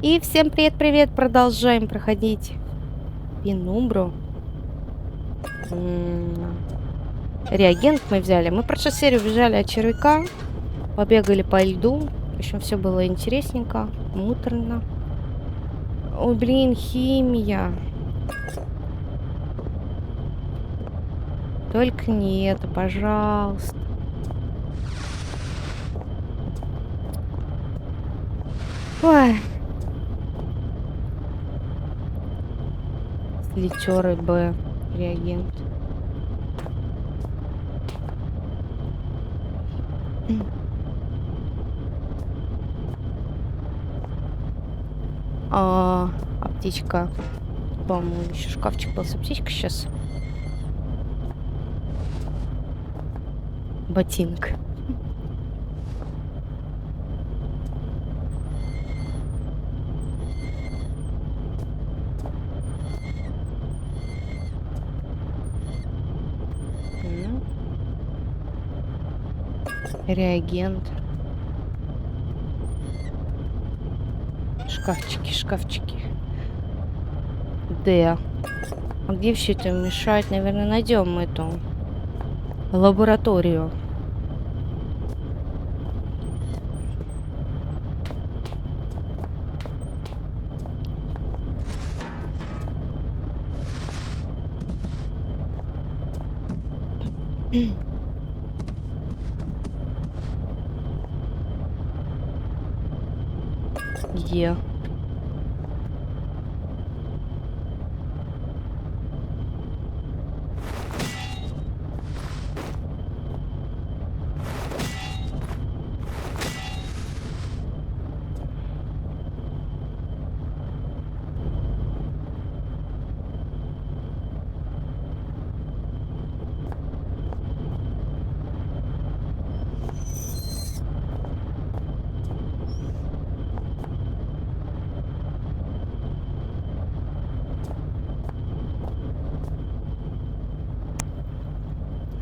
И всем привет-привет! Продолжаем проходить Пенумбру. Реагент мы взяли. Мы в прошлой серии убежали от червяка, побегали по льду. В общем, все было интересненько, муторно. Ой, блин, химия. Только не это, пожалуйста. Ой. Слетеры Б. Реагент. Аптечка. По-моему, еще шкафчик был с аптечкой сейчас. Ботинок. Реагент. Шкафчики, шкафчики. Д. А где все это мешать? Наверное, найдем эту лабораторию. Е.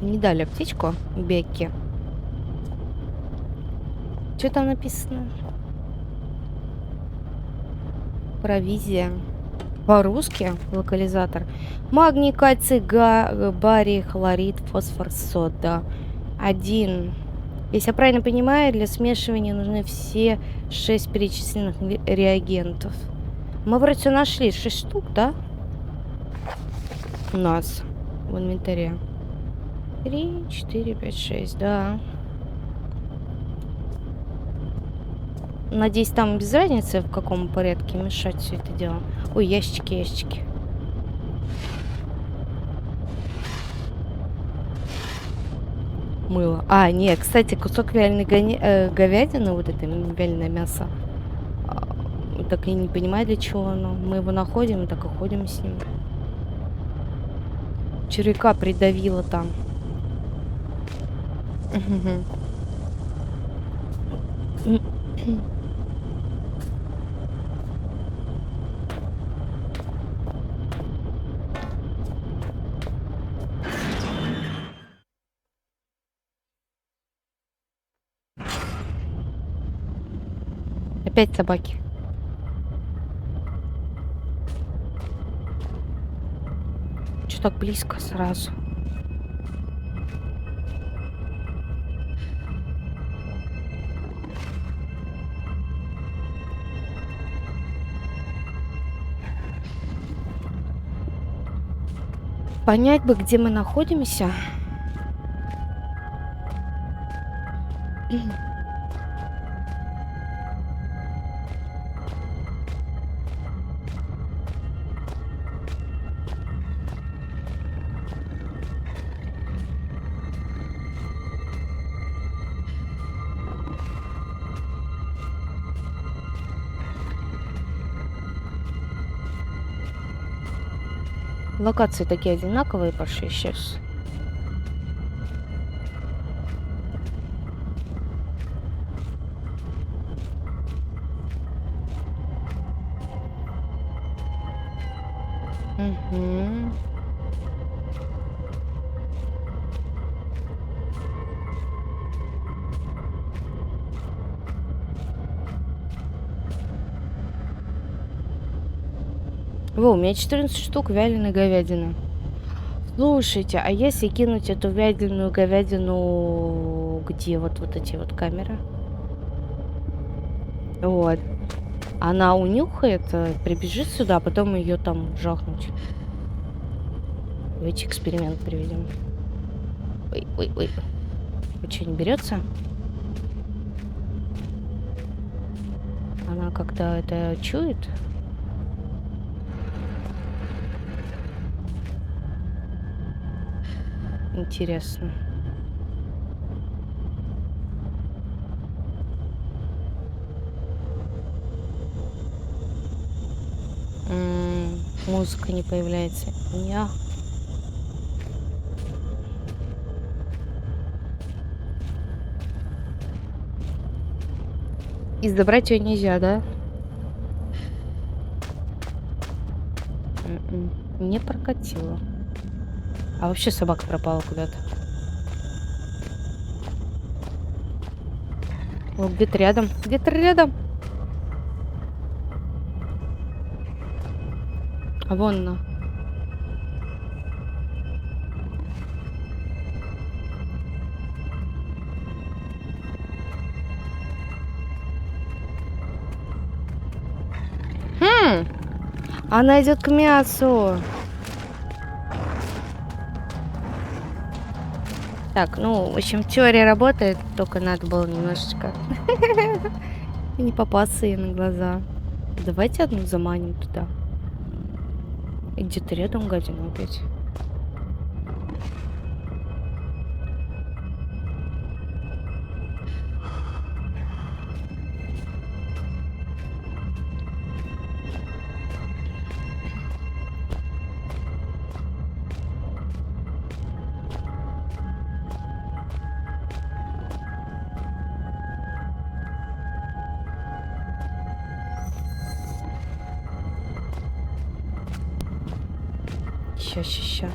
Не дали аптечку Бекки. Что там написано? Провизия. По-русски локализатор. Магний, кальций, барий, хлорид, фосфор, сода. 1. Если я правильно понимаю, для смешивания нужны все 6 перечисленных реагентов. Мы вроде все нашли. 6 штук, да? У нас в инвентаре. 3, 4, 5, 6, да. Надеюсь, там без разницы, в каком порядке мешать все это дело. Ой, ящики, ящики. Мыло. А, нет, кстати, кусок вяленой говядины, вот это вяленое мясо. Так я не понимаю, для чего оно. Мы его находим и так и ходим с ним. Червяка придавило там. Опять собаки. Что так близко сразу? Понять бы, где мы находимся. Локации такие одинаковые пошли сейчас. Угу. Во, у меня 14 штук вяленой говядины. Слушайте, а если кинуть эту вяленую говядину, где вот эти вот камеры? Вот. Она унюхает, прибежит сюда, а потом ее там жахнуть. Давайте эксперимент приведем. Ой, ой, ой. Вы что, не берется? Она как-то это чует? Интересно. Музыка не появляется. Ня. И забрать ее нельзя, да? Не прокатило. А вообще собака пропала куда-то. Вот где-то рядом. Где-то рядом. А вон она. Она идет к мясу. Так, ну, в общем, теория работает, только надо было немножечко не попасться ей на глаза. Давайте одну заманим туда. И где-то рядом гадина опять. Ща.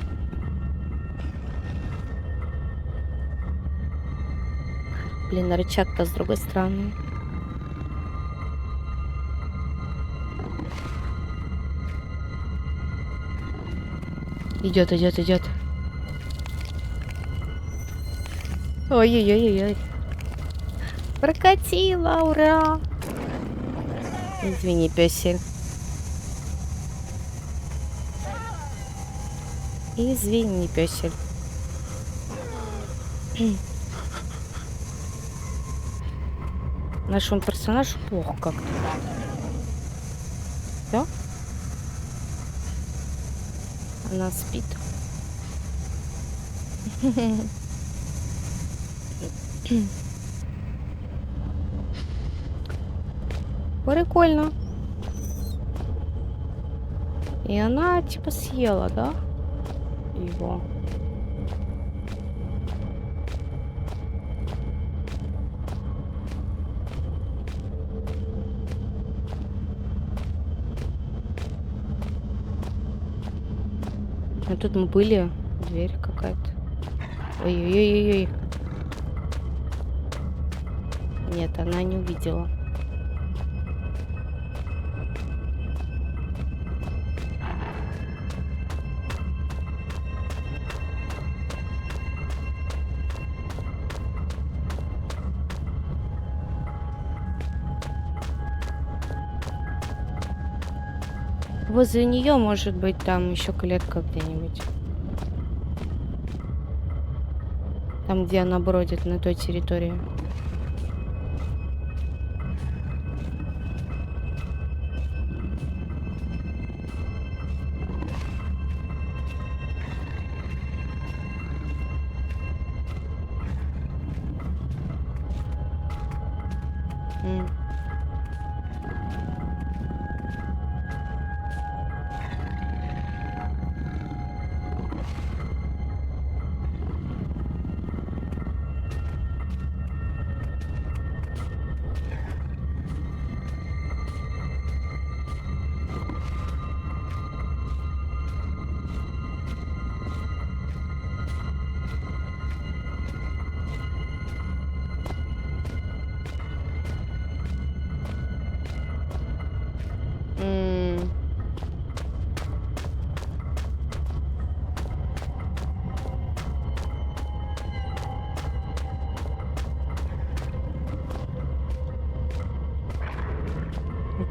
Блин, рычаг-то с другой стороны. Идет. Ой-ой-ой-ой. Прокатила, ура! Извини, пёсель. Извини, пёсель. Нашему персонажу плохо как-то. Да? Она спит. Прикольно. И она типа съела, да? Его. А тут мы были. Дверь какая-то. Ой-ой-ой-ой. Нет, она не увидела. Возле нее может быть там еще клетка где-нибудь. Там, где она бродит, на той территории.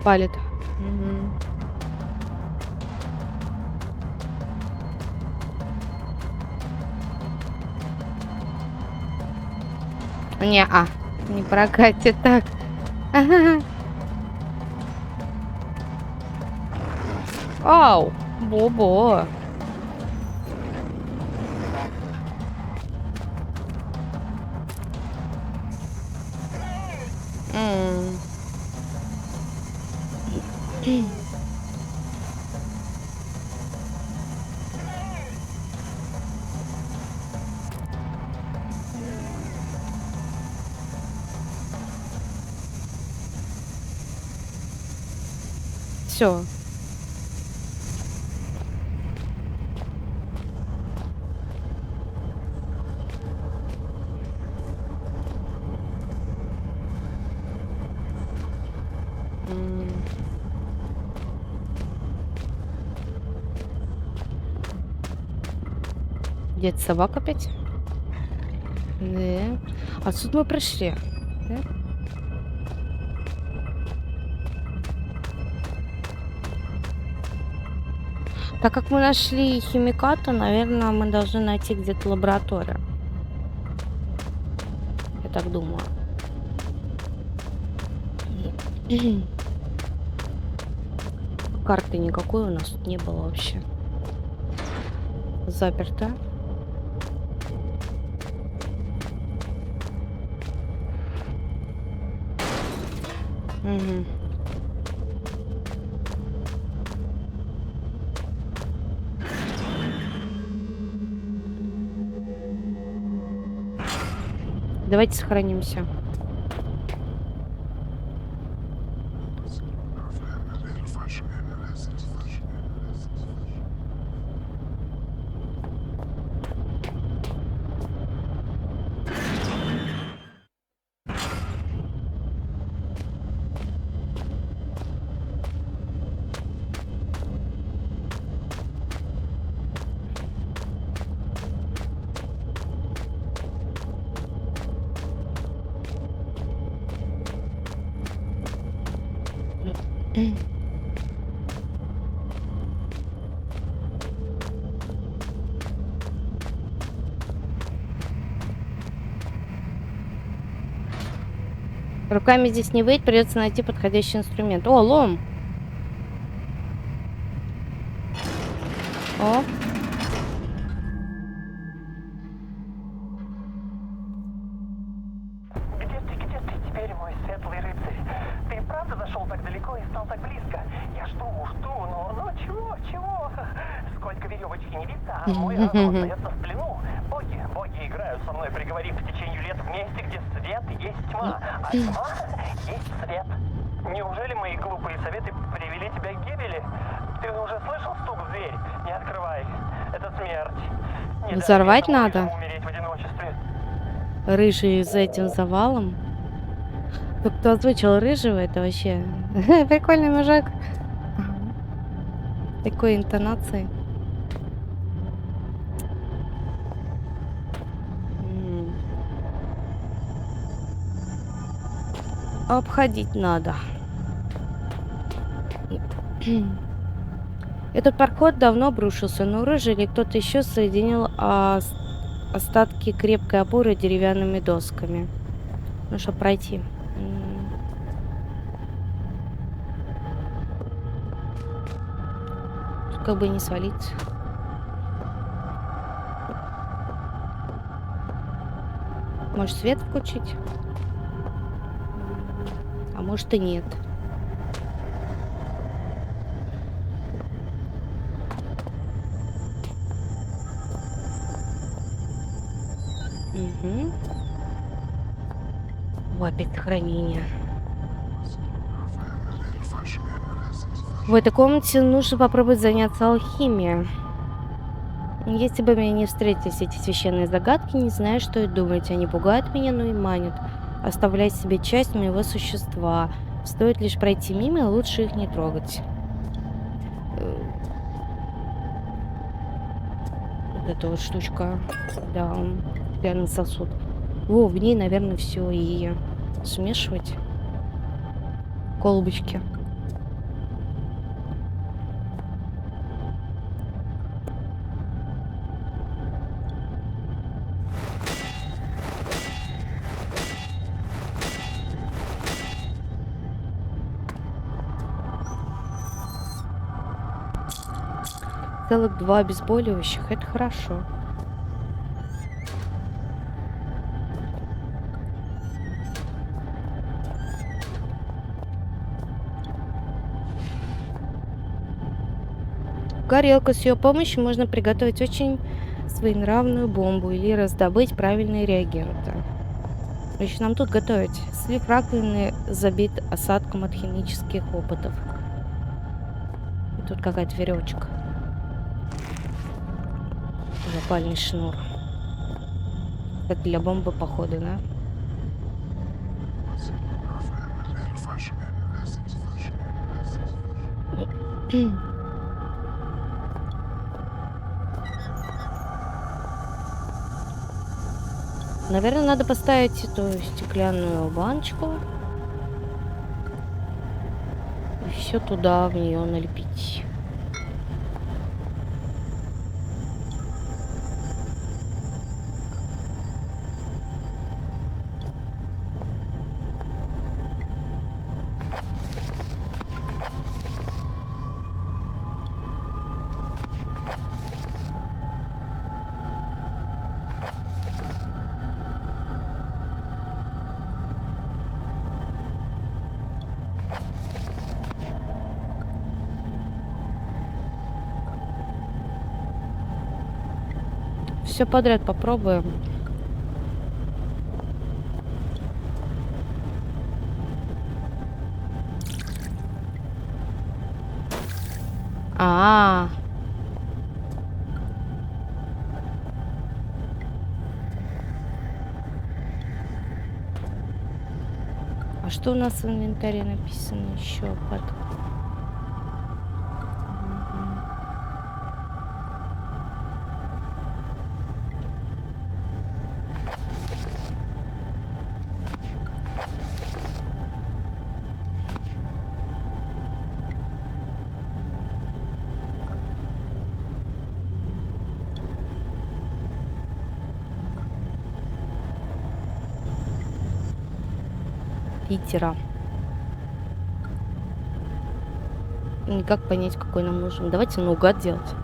Палит. Мгм. Не-а, не прокатит так. Ау, бо-бо. М. Всё. М. Где эта собака опять? Да. Отсюда мы пришли, да? Так как мы нашли химикаты, наверно, мы должны найти где-то лабораторию. Я так думаю. Карты никакой у нас тут не было вообще. Заперто. Мгм. Давайте сохранимся. Руками здесь не выйдет, придется найти подходящий инструмент. О, лом! О, Где ты теперь, мой светлый рыцарь? Ты правда зашел так далеко и стал так близко? Я жду, но чего? Сколько веревочки не видно, а мой разум остается в плену. Боги играют со мной, приговорив к течению лет в месте, где свет есть тьма, а тьма есть свет. Неужели мои глупые советы привели тебя к гибели? Ты уже слышал стук в дверь? Не открывай. Это смерть. Не дай взорвать этому надо. лысому умереть в одиночестве. Рыжий за этим завалом. Ну, кто озвучил рыжего, это вообще прикольный мужик. Такой интонацией. М. Обходить надо. Этот проход давно обрушился, но рыжий или кто-то еще соединил остатки крепкой опоры деревянными досками. Ну, чтобы пройти. Как бы не свалиться. Может, свет включить? А может и нет. Угу. О, опять хранение. В этой комнате нужно попробовать заняться алхимией. Если бы мне не встретились эти священные загадки, не знаю, что и думать. Они пугают меня, но и манят, оставлять себе часть моего существа. Стоит лишь пройти мимо, и лучше их не трогать. Вот эта вот штучка. Да, реально сосуд. Во, в ней, наверное, все и смешивать. Колбочки. Целых 2 обезболивающих. Это хорошо. Горелка. С ее помощью можно приготовить очень своенравную бомбу или раздобыть правильные реагенты. Еще нам тут готовить. Слив раковины забит осадком от химических опытов. И тут какая-то веревочка. Запальный шнур. Это для бомбы, походу, да? Наверное, надо поставить эту стеклянную баночку и все туда в нее налепить. Все подряд попробуем. А, а что у нас в инвентаре написано еще под? Питера. Никак понять, какой нам нужен. Давайте наугад делать.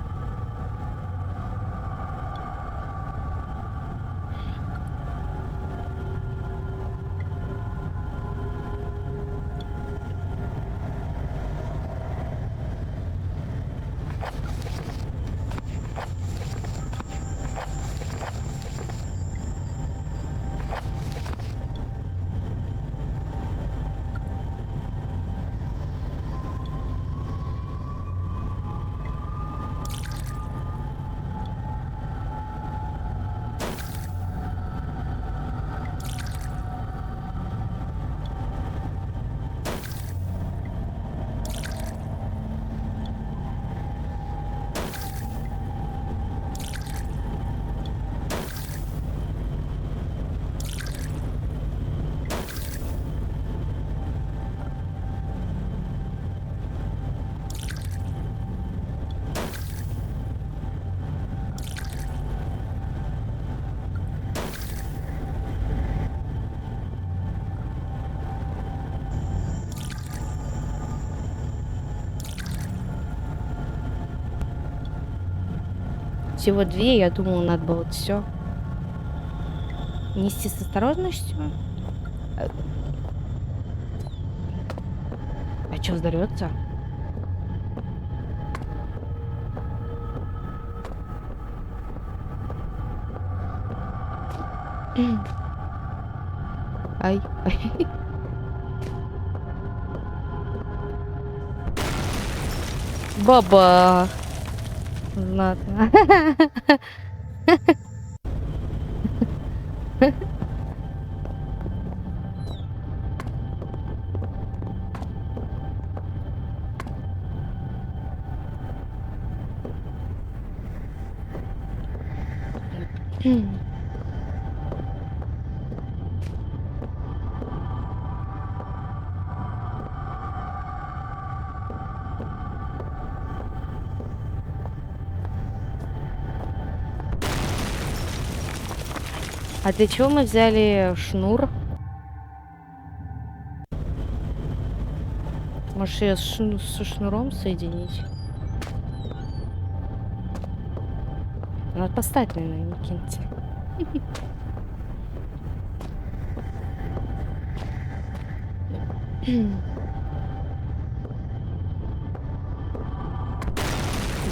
Всего 2, я думала, надо было все нести с осторожностью. А что взорвется? Ай, ай. Баба. Знатно. А для чего мы взяли шнур? Может, ее со шнуром соединить? Надо поставить, наверное, не кинуть.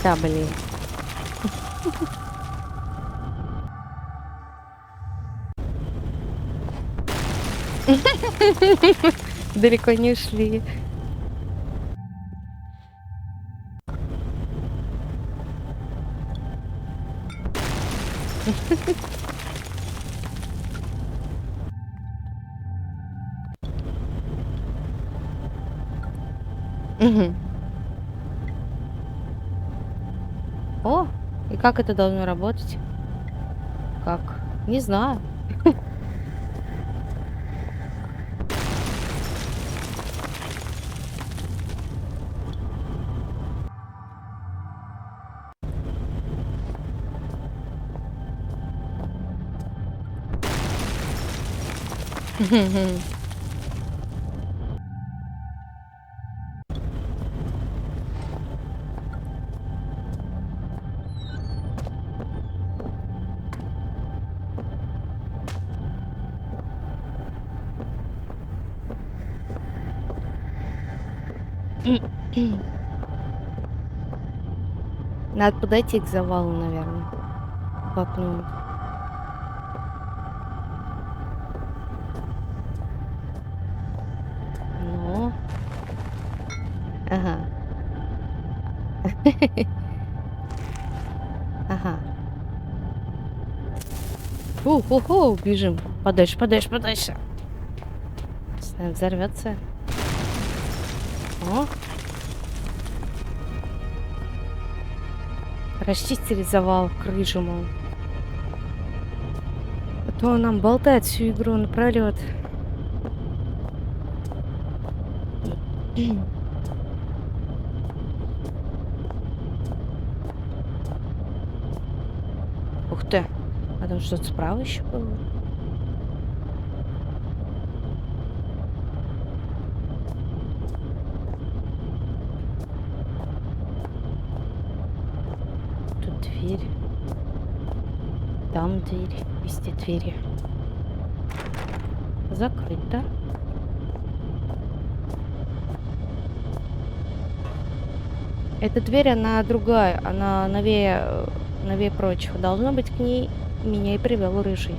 Да, блин. Далеко не ушли. Мгм. О, и как это должно работать? Как? Не знаю. Надо подойти к завалу, наверное. По окну. Ну. Ага. Ага. Ху-ху-ху, бежим. Подальше, подальше, подальше. Взорвется. О. Расчистили завал, крышу, мол. А то он нам болтает всю игру напролёт. Ух ты. А там что-то справа еще было? Тут дверь. Там дверь. Везде двери. Закрыто. Эта дверь, она другая. Она новее прочих. Должно быть, к ней меня и привел рыжий.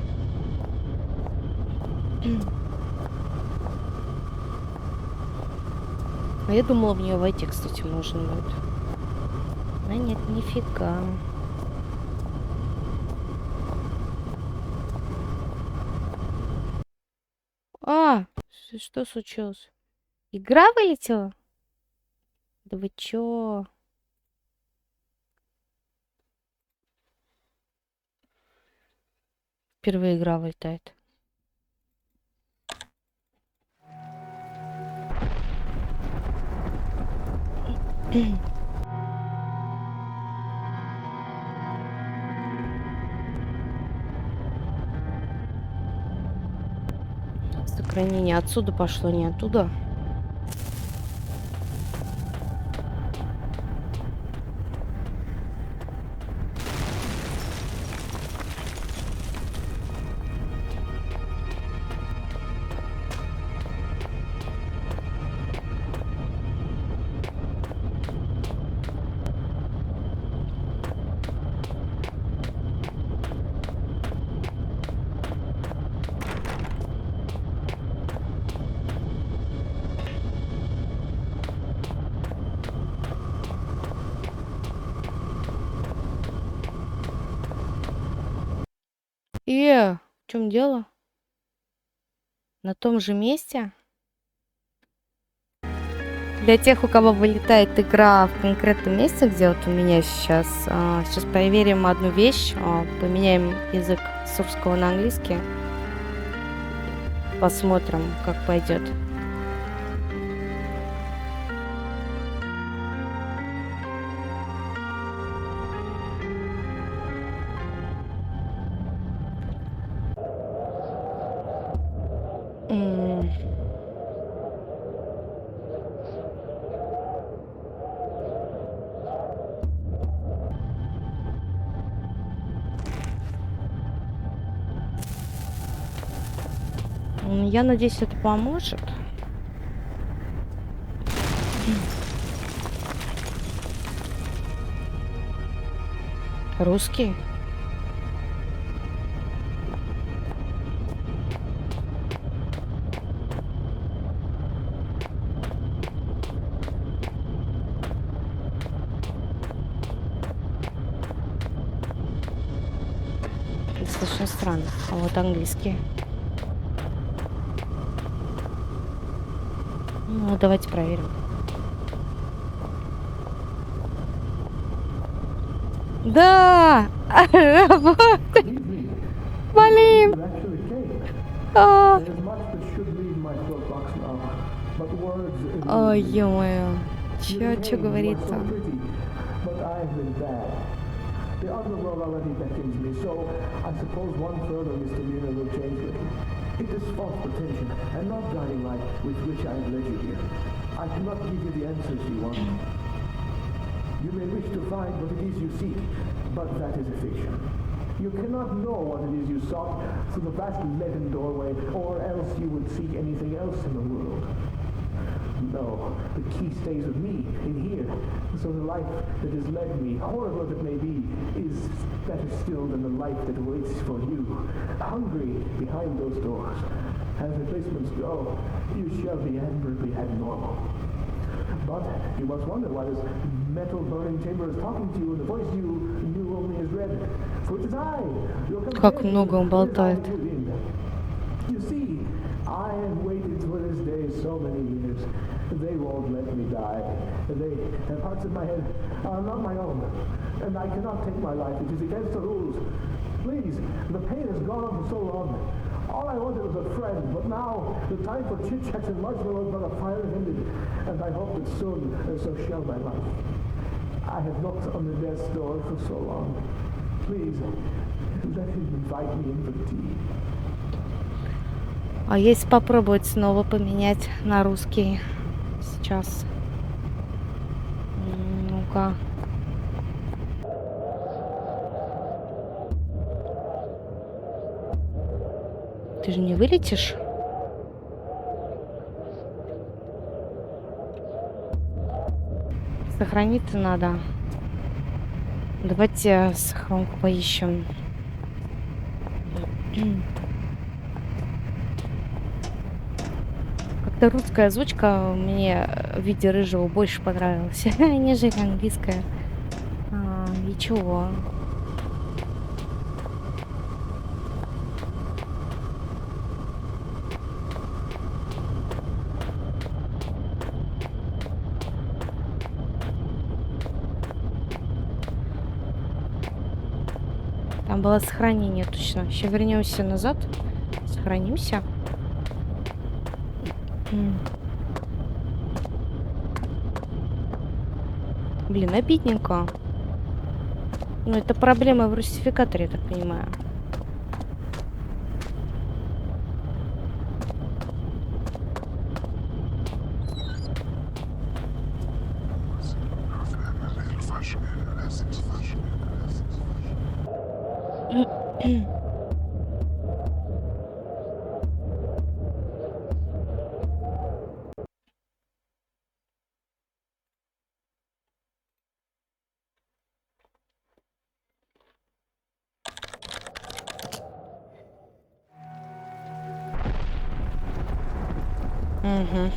А я думала, в нее войти, кстати, можно будет. А нет, нифига. А, что случилось? Игра вылетела? Да вы чё? Впервые игра вылетает. Сохранение отсюда пошло, не оттуда. В чем дело? На том же месте? Для тех, у кого вылетает игра в конкретном месте, где вот у меня сейчас, сейчас проверим одну вещь, поменяем язык с русского на английский, посмотрим, как пойдет. Я надеюсь, это поможет. Русский? Достаточно странно. А вот английский. Ну, давайте проверим. Да! Работает! Блин! А. Ой, ё-моё. Чё говорится? The underworld already beckons me, so I suppose one further misdemeanor will change me. It is false pretension and not guiding light with which I have led you here. I cannot give you the answers you want. You may wish to find what it is you seek, but that is a fiction. You cannot know what it is you sought through the vast leaden doorway, or else you would seek anything else in the world. No, the key stays with me, in here. So the life that has led me, horrible as it may be, is better still than the life that waits for you, hungry behind those doors. As replacements go, you shall be admirably abnormal. But you must wonder why this metal burning chamber is talking to you in the voice you knew only as red. For it is I, your Как много он болтает. You see, I have waited for this day so many years. They won't let me die. The parts of my head are not my own. And I cannot take my life. It is against the rules. Please, the pain has gone on for so long. All I wanted was a friend, but now the time for chit-chats and marshmallows by the fire is ended. And I hope that soon so shall my life. I have knocked on the death's door for so long. Please, let him invite me in for tea. А если попробовать снова поменять на русский сейчас? Ну-ка. Ты же не вылетишь? Сохраниться надо. Давайте сохранку поищем. Как-то русская озвучка мне в виде рыжего больше понравилась, нежели английская. Ничего. Там было сохранение точно. Сейчас вернемся назад. Сохранимся. Блин, обидненько. Ну, это проблема в русификаторе, я так понимаю. Угу.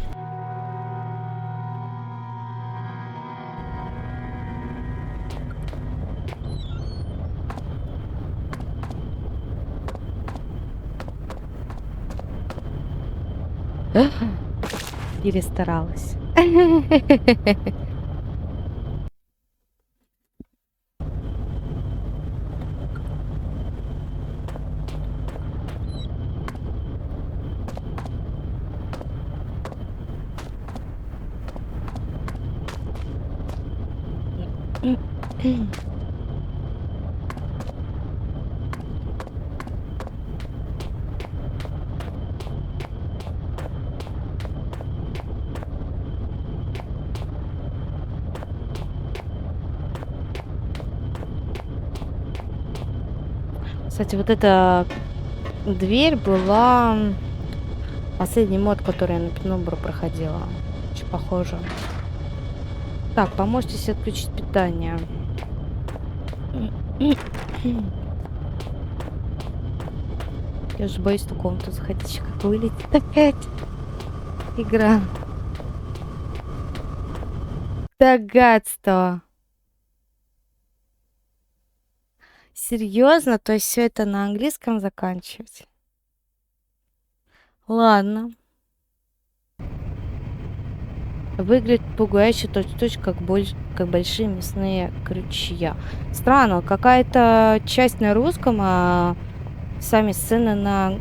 Перестаралась. Кстати, вот эта дверь была Последний мод, который я на Пенумбру проходила. Очень похоже. Так, поможете себе отключить питание. Я же боюсь в ту комнату заходить, как вылетит опять. Игра. Да гадство. Серьезно? То есть все это на английском заканчивать? Ладно. Выглядит пугающе точь-в-точь, как большие мясные крючья. Странно, какая-то часть на русском, а сами сцены на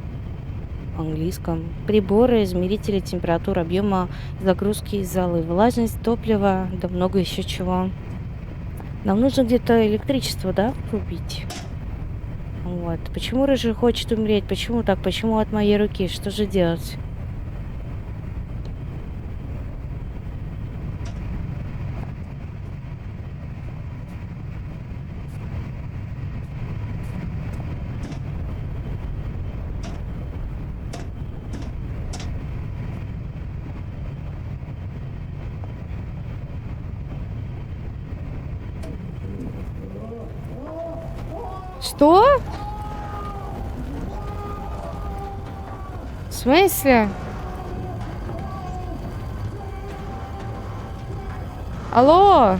английском. Приборы, измерители температуры, объема загрузки из залы, влажность топлива, да много еще чего. Нам нужно где-то электричество, да, врубить? Вот. Почему Рыжий хочет умереть? Почему так? Почему от моей руки? Что же делать? Что? В смысле? Алло?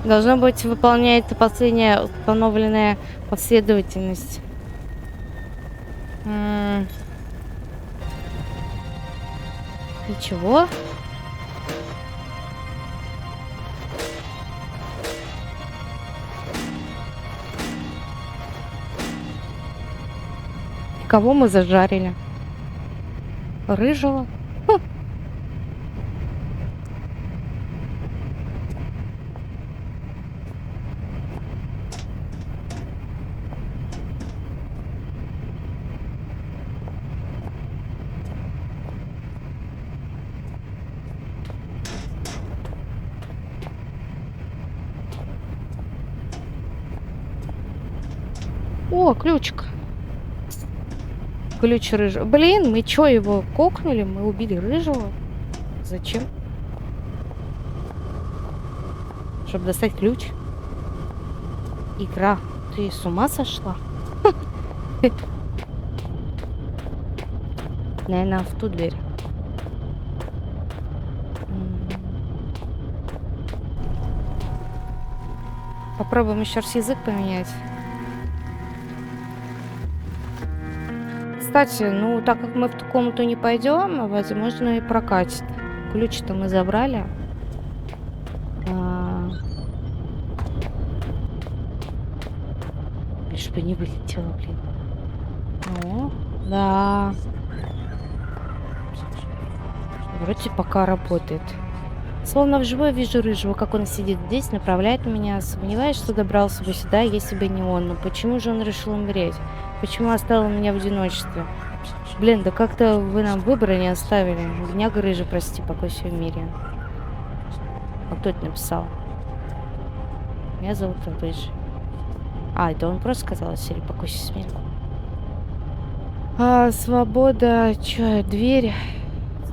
Должно быть, выполняется последняя установленная последовательность. Ничего. Кого мы зажарили? Рыжего? Хм. О, ключик. Ключ рыжего. Блин, мы чё, его кокнули? Мы убили рыжего? Зачем? Чтобы достать ключ? Игра, ты с ума сошла? Наверное, в ту дверь. Попробуем еще раз язык поменять. Кстати, ну, так как мы в ту комнату не пойдем, возможно, и прокатит. Ключ-то мы забрали. Лишь бы не вылетело, блин. Ну, да. Вроде пока работает. Словно вживую вижу Рыжего, как он сидит здесь, направляет меня. Сомневаюсь, что добрался бы сюда, если бы не он. Но почему же он решил умереть? Почему оставил меня в одиночестве? Блин, да как-то вы нам выбора не оставили. Бедняга Рыжий, прости, покойся в мире. А кто это написал? Меня зовут Рыжий. А, это он просто сказал из серии «Покойся в мире». Свобода... Чё, дверь?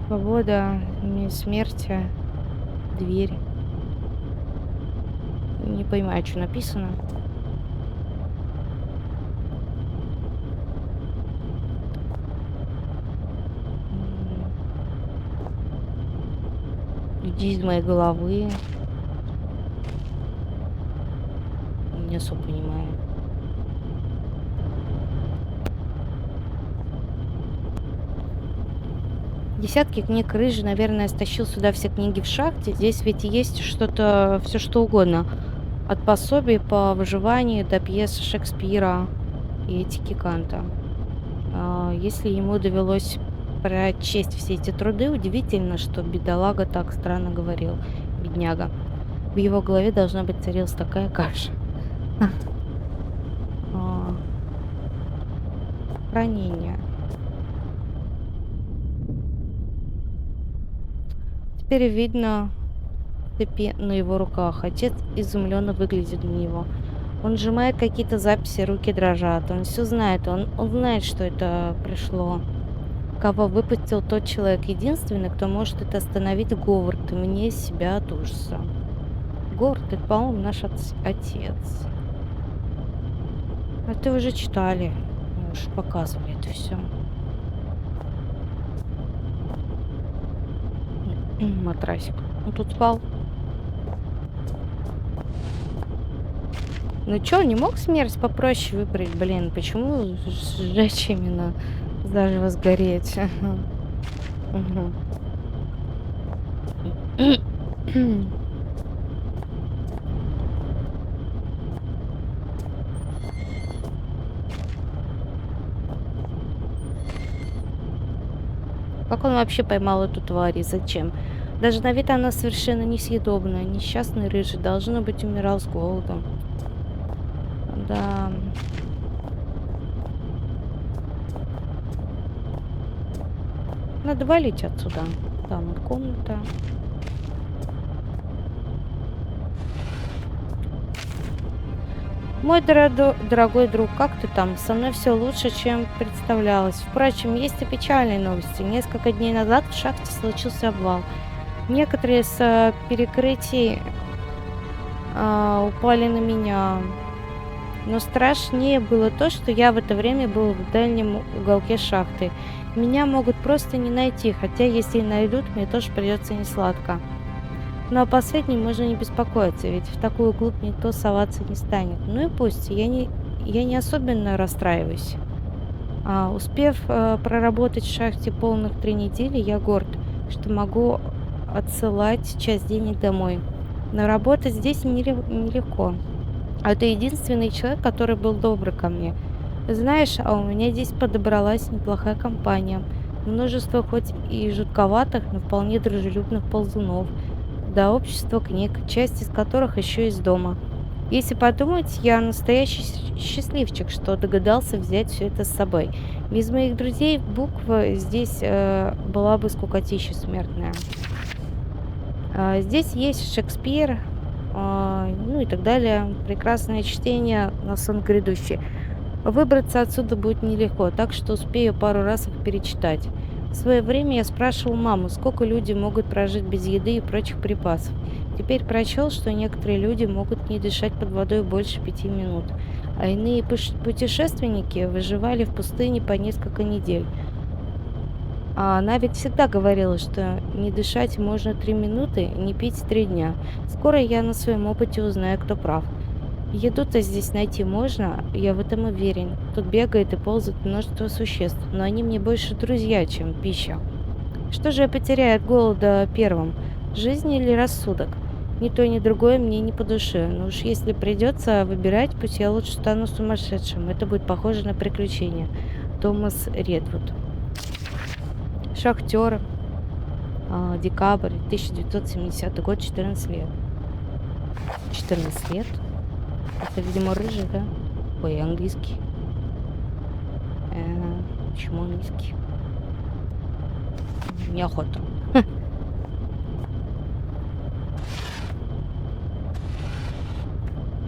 Свобода... Смерти... Дверь. Не понимаю, что написано. Иди из моей головы. Не особо понимаю. Десятки книг Рыжий, наверное, стащил сюда все книги в шахте. Здесь ведь есть что-то, все что угодно. От пособий по выживанию до пьес Шекспира и этики Канта. Если ему довелось прочесть все эти труды, удивительно, что бедолага так странно говорил. Бедняга. В его голове должна быть царилась такая каша. Хранение. Теперь видно цепи на его руках. Отец изумленно выглядит на него. Он сжимает какие-то записи, руки дрожат. Он все знает. Он знает, что это пришло. Кого выпустил тот человек. Единственный, кто может это остановить, Говард. И мне себя от ужаса. Говард, это, по-моему, наш отец. Это уже читали. Мы уже показывали это все. Матрасик. Он тут спал. Ну чё, не мог смерть попроще выбрать? Блин, почему сжечь именно? Заживо сгореть. Мгм. Как он вообще поймал эту тварь и зачем? Даже на вид она совершенно несъедобная. Несчастный рыжий, должно быть, умирал с голоду. Да. Надо валить отсюда. Там вот комната. Мой дорогой друг, как ты там? Со мной все лучше, чем представлялось. Впрочем, есть и печальные новости. Несколько дней назад в шахте случился обвал. Некоторые с перекрытий упали на меня. Но страшнее было то, что я в это время был в дальнем уголке шахты. Меня могут просто не найти, хотя если и найдут, мне тоже придется несладко. Но о последнем можно не беспокоиться, ведь в такую глубь никто соваться не станет. Ну и пусть, я не особенно расстраиваюсь. Успев проработать в шахте полных 3 недели, я горд, что могу отсылать часть денег домой. Но работать здесь нелегко. А ты единственный человек, который был добр ко мне. Знаешь, а у меня здесь подобралась неплохая компания. Множество хоть и жутковатых, но вполне дружелюбных ползунов. Да общество книг, часть из которых еще из дома. Если подумать, я настоящий счастливчик, что догадался взять все это с собой. Без моих друзей буква здесь была бы скукотища смертная. Здесь есть Шекспир, ну и так далее. Прекрасное чтение на сон грядущий. Выбраться отсюда будет нелегко, так что успею пару раз их перечитать. В свое время я спрашивал маму, сколько люди могут прожить без еды и прочих припасов. Теперь прочел, что некоторые люди могут не дышать под водой больше 5 минут, а иные путешественники выживали в пустыне по несколько недель. А она ведь всегда говорила, что не дышать можно 3 минуты, не пить 3 дня. Скоро я на своем опыте узнаю, кто прав. Еду-то здесь найти можно, я в этом уверен. Тут бегает и ползает множество существ, но они мне больше друзья, чем пища. Что же я потеряю от голода первым? Жизнь или рассудок? Ни то, ни другое мне не по душе. Но уж если придется выбирать, пусть я лучше стану сумасшедшим. Это будет похоже на приключение. Томас Редвуд. Шахтер. Декабрь 1970 год, 14 лет. 14 лет? Это, видимо, рыжий, да? Ой, английский. Почему английский? Неохота.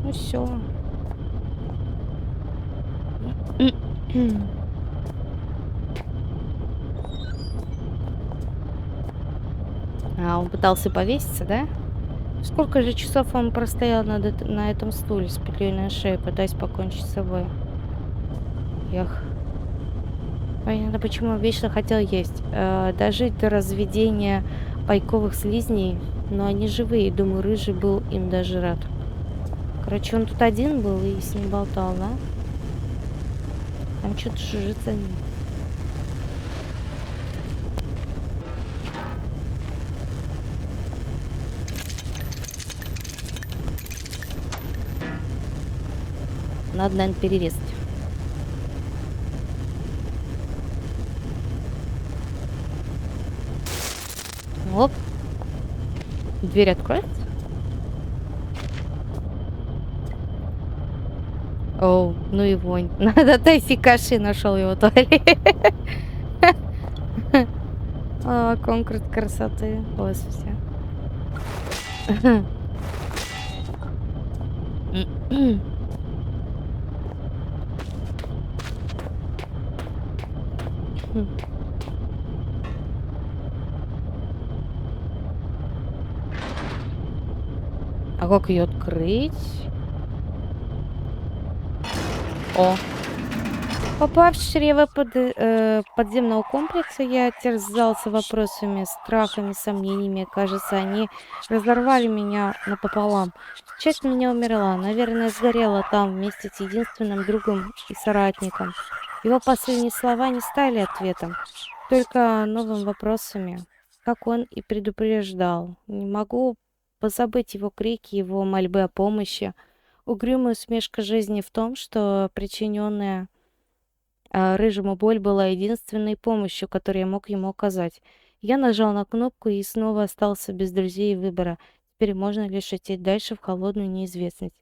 Ну все. Он пытался повеситься, да? Сколько же часов он простоял на этом стуле с петлей на шее, пытаясь покончить с собой? Эх. Понятно, почему он вечно хотел есть. Дожить до разведения пайковых слизней. Но они живые, думаю, рыжий был им даже рад. Короче, он тут один был и с ним болтал, да? Там что-то шужится. Надо, наверное, перерезать. Оп. Дверь откроется? О, ну и вонь. Надо Тайси Каши нашел его туалет. Конкурс красоты. Господи. А как ее открыть? О. Попав в чрево подземного комплекса, я терзался вопросами, страхами, сомнениями. Кажется, они разорвали меня напополам. Часть меня умерла, наверное, сгорела там вместе с единственным другом и соратником. Его последние слова не стали ответом, только новыми вопросами, как он и предупреждал. Не могу позабыть его крики, его мольбы о помощи. Угрюмая усмешка жизни в том, что причиненная рыжему боль была единственной помощью, которую я мог ему оказать. Я нажал на кнопку и снова остался без друзей и выбора. Теперь можно лишь идти дальше в холодную неизвестность.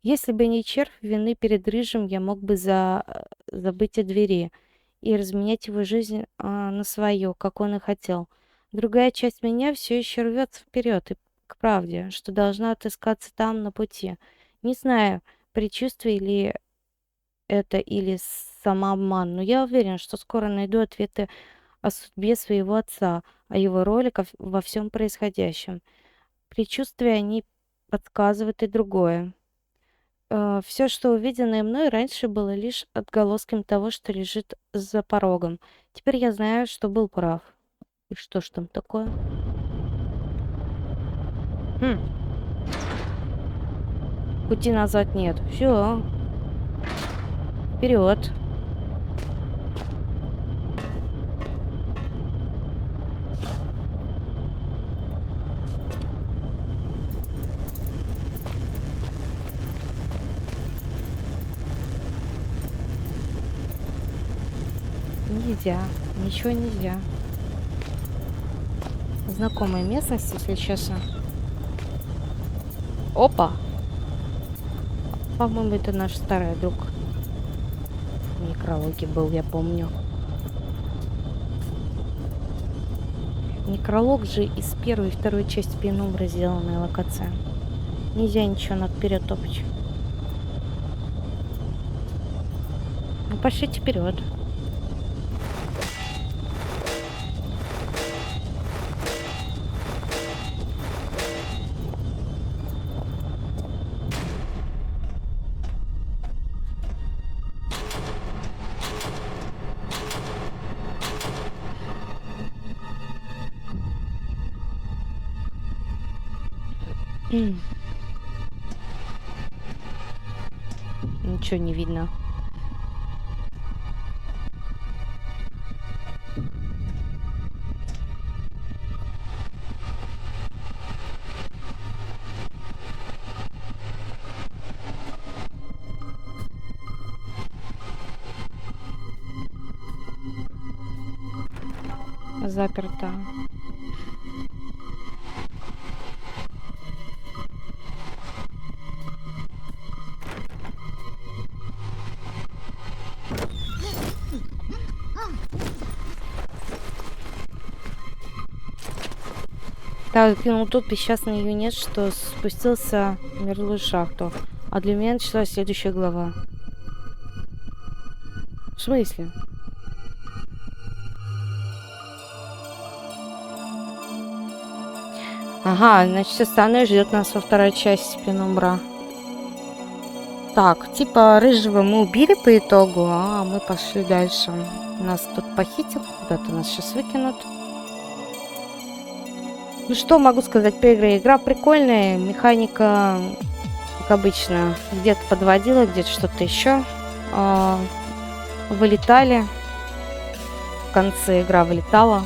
Если бы не червь вины перед рыжим, я мог бы забыть о двери и разменять его жизнь на свою, как он и хотел. Другая часть меня все еще рвется вперед и к правде, что должна отыскаться там на пути. Не знаю, предчувствие ли это или самообман, но я уверен, что скоро найду ответы о судьбе своего отца, о его роли во всем происходящем. Предчувствия они подсказывают и другое. Все, что увиденное мной раньше, было лишь отголоском того, что лежит за порогом. Теперь я знаю, что был прав. И что ж там такое? Пути назад нет. Все. Вперед. Нельзя. Ничего нельзя. Знакомая местность, если честно. Опа! По-моему, это наш старый друг. В некрологе был, я помню. Некролог же из первой и второй части Пенумбры сделанная локация. Нельзя ничего наперед топать. Ну, пошлите вперед. Ничего не видно. Заперто. Так, ну тут несчастный юнец, что спустился в мертвую шахту. А для меня началась следующая глава. В смысле? Ага, значит, остальное ждет нас во второй части Пенумбра. Так, типа рыжего мы убили по итогу, а мы пошли дальше. Нас тут похитил, куда-то нас сейчас выкинут. Ну что могу сказать по игре? Игра прикольная, механика, как обычно, где-то подводила, где-то что-то еще. Вылетали. В конце игра вылетала.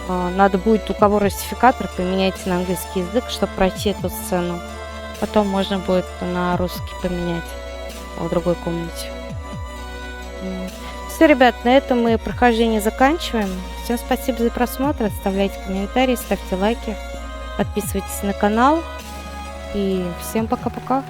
Надо будет, у кого русификатор, поменять на английский язык, чтобы пройти эту сцену. Потом можно будет на русский поменять в другой комнате. Все, ребят, на этом мы прохождение заканчиваем. Всем спасибо за просмотр. Оставляйте комментарии, ставьте лайки, подписывайтесь на канал. И всем пока-пока.